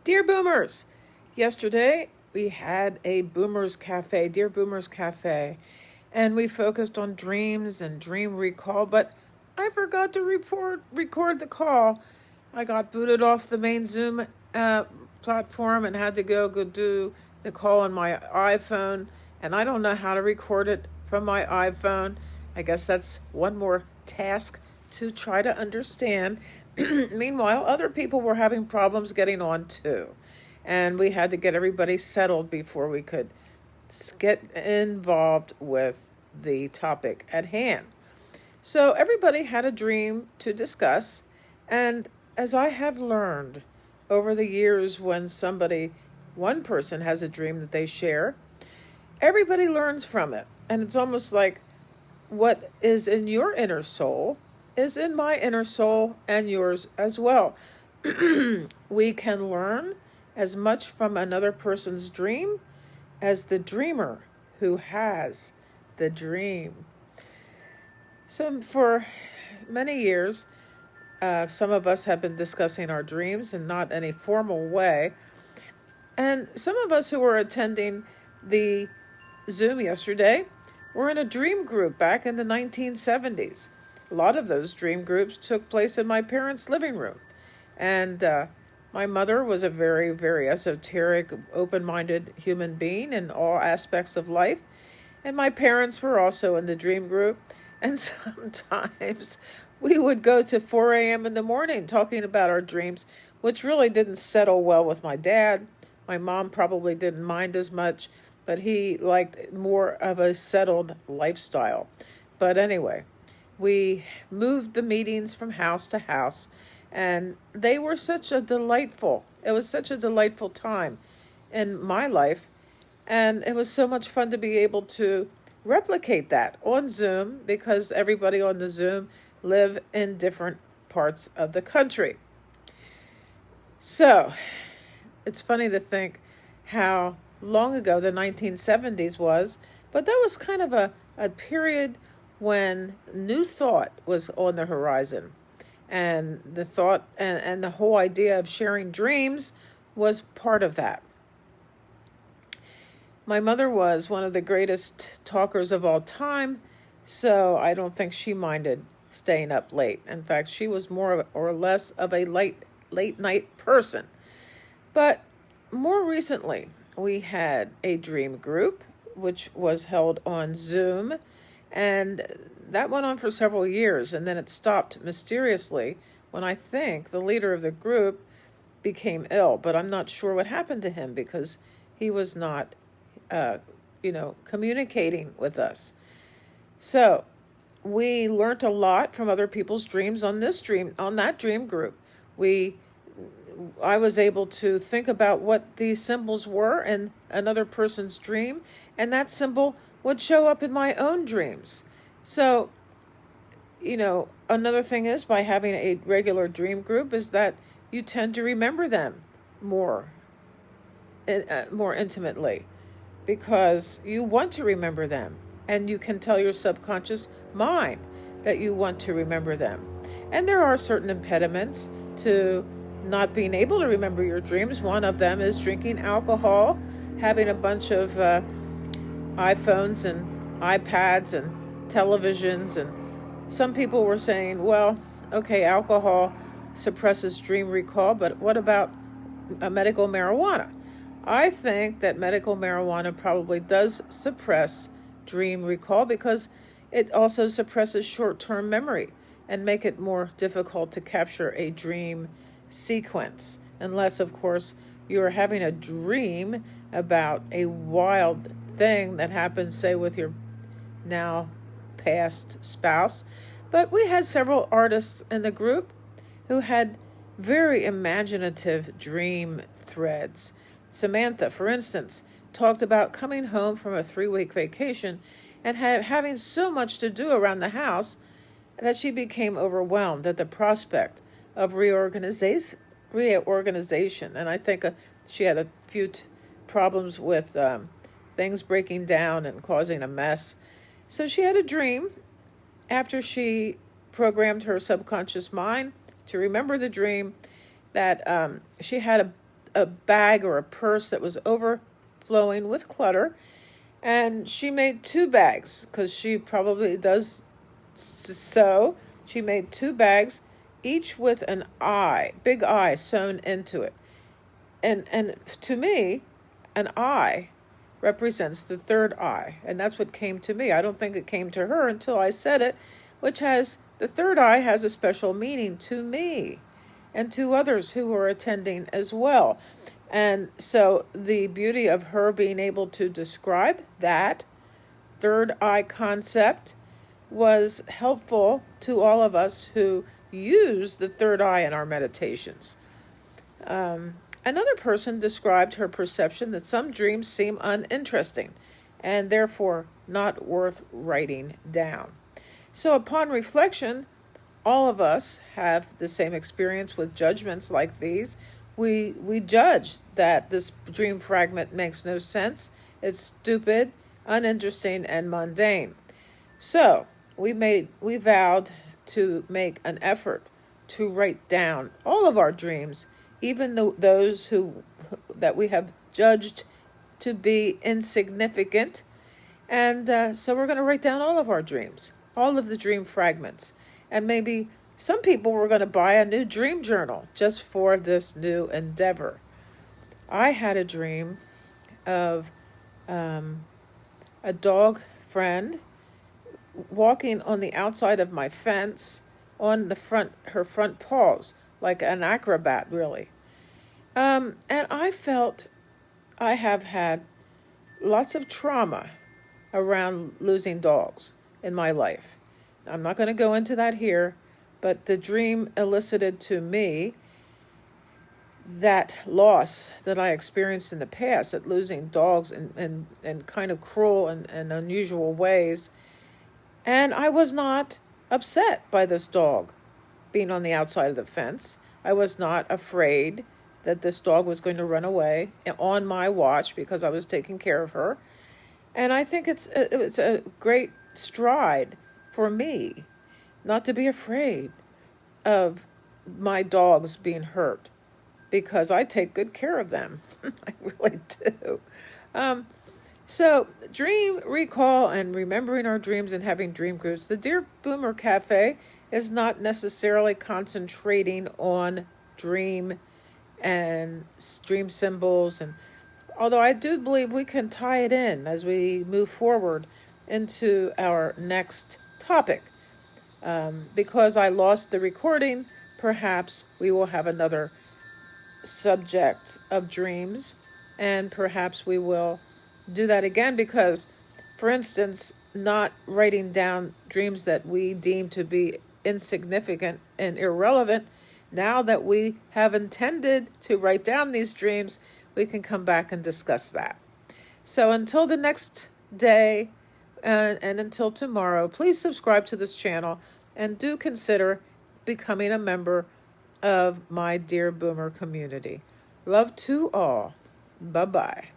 Dear Boomers, yesterday we had a Boomers Cafe, Dear Boomers Cafe, and we focused on dreams and dream recall, but I forgot to record the call. I got booted off the main Zoom platform and had to go do the call on my iPhone, and I don't know how to record it from my iPhone. I guess that's one more task to try to understand. Meanwhile, other people were having problems getting on too. And we had to get everybody settled before we could get involved with the topic at hand. So everybody had a dream to discuss. And as I have learned over the years, when one person has a dream that they share, everybody learns from it. And it's almost like what is in your inner soul is in my inner soul and yours as well. We can learn as much from another person's dream as the dreamer who has the dream. So for many years, some of us have been discussing our dreams in not any formal way. And some of us who were attending the Zoom yesterday were in a dream group back in the 1970s. A lot of those dream groups took place in my parents' living room. And my mother was a very, very esoteric, open-minded human being in all aspects of life. And my parents were also in the dream group. And sometimes we would go to 4 a.m. in the morning talking about our dreams, which really didn't settle well with my dad. My mom probably didn't mind as much, but he liked more of a settled lifestyle. But anyway, we moved the meetings from house to house, and it was such a delightful time in my life, and it was so much fun to be able to replicate that on Zoom, because everybody on the Zoom live in different parts of the country. So it's funny to think how long ago the 1970s was, but that was kind of a period when new thought was on the horizon. And the thought and the whole idea of sharing dreams was part of that. My mother was one of the greatest talkers of all time, so I don't think she minded staying up late. In fact, she was more or less of a late night person. But more recently, we had a dream group, which was held on Zoom, and that went on for several years, and then it stopped mysteriously when I think the leader of the group became ill, but I'm not sure what happened to him because he was not, communicating with us. So we learned a lot from other people's dreams on that dream group. I was able to think about what these symbols were in another person's dream, and that symbol would show up in my own dreams. So, another thing is, by having a regular dream group, is that you tend to remember them more intimately, because you want to remember them, and you can tell your subconscious mind that you want to remember them. And there are certain impediments to not being able to remember your dreams. One of them is drinking alcohol, having a bunch of iPhones and iPads and televisions. And some people were saying, well, okay, alcohol suppresses dream recall, but what about medical marijuana? I think that medical marijuana probably does suppress dream recall because it also suppresses short-term memory and make it more difficult to capture a dream sequence, unless, of course, you're having a dream about a wild thing that happens, say, with your now past spouse. But we had several artists in the group who had very imaginative dream threads. Samantha, for instance, talked about coming home from a 3-week vacation and having so much to do around the house that she became overwhelmed at the prospect of reorganization. And I think she had a few problems with things breaking down and causing a mess. So she had a dream after she programmed her subconscious mind to remember the dream that she had a bag or a purse that was overflowing with clutter, and she made two bags because she probably does so. She made two bags, each with an eye, big eye sewn into it. And to me, an eye represents the third eye, and that's what came to me. I don't think it came to her until I said it, which has the third eye has a special meaning to me and to others who were attending as well. And so the beauty of her being able to describe that third eye concept was helpful to all of us who use the third eye in our meditations. Another person described her perception that some dreams seem uninteresting and therefore not worth writing down. So upon reflection, all of us have the same experience with judgments like these. We judge that this dream fragment makes no sense, it's stupid, uninteresting, and mundane. So we vowed to make an effort to write down all of our dreams, even those that we have judged to be insignificant. And so we're going to write down all of our dreams, all of the dream fragments. And maybe some people were going to buy a new dream journal just for this new endeavor. I had a dream of a dog friend walking on the outside of my fence on her front paws, like an acrobat, really. And I felt I have had lots of trauma around losing dogs in my life. I'm not going to go into that here, but the dream elicited to me that loss that I experienced in the past at losing dogs in kind of cruel and unusual ways. And I was not upset by this dog being on the outside of the fence. I was not afraid that this dog was going to run away on my watch because I was taking care of her. And I think it's a great stride for me not to be afraid of my dogs being hurt, because I take good care of them. I really do. So dream recall and remembering our dreams and having dream groups. The Dear Boomer Cafe is not necessarily concentrating on dream and dream symbols, and although I do believe we can tie it in as we move forward into our next topic. Because I lost the recording, perhaps we will have another subject of dreams, and perhaps we will do that again because, for instance, not writing down dreams that we deem to be insignificant and irrelevant, now that we have intended to write down these dreams, we can come back and discuss that. So until the next day and until tomorrow, please subscribe to this channel and do consider becoming a member of my Dear Boomer community. Love to all. Bye-bye.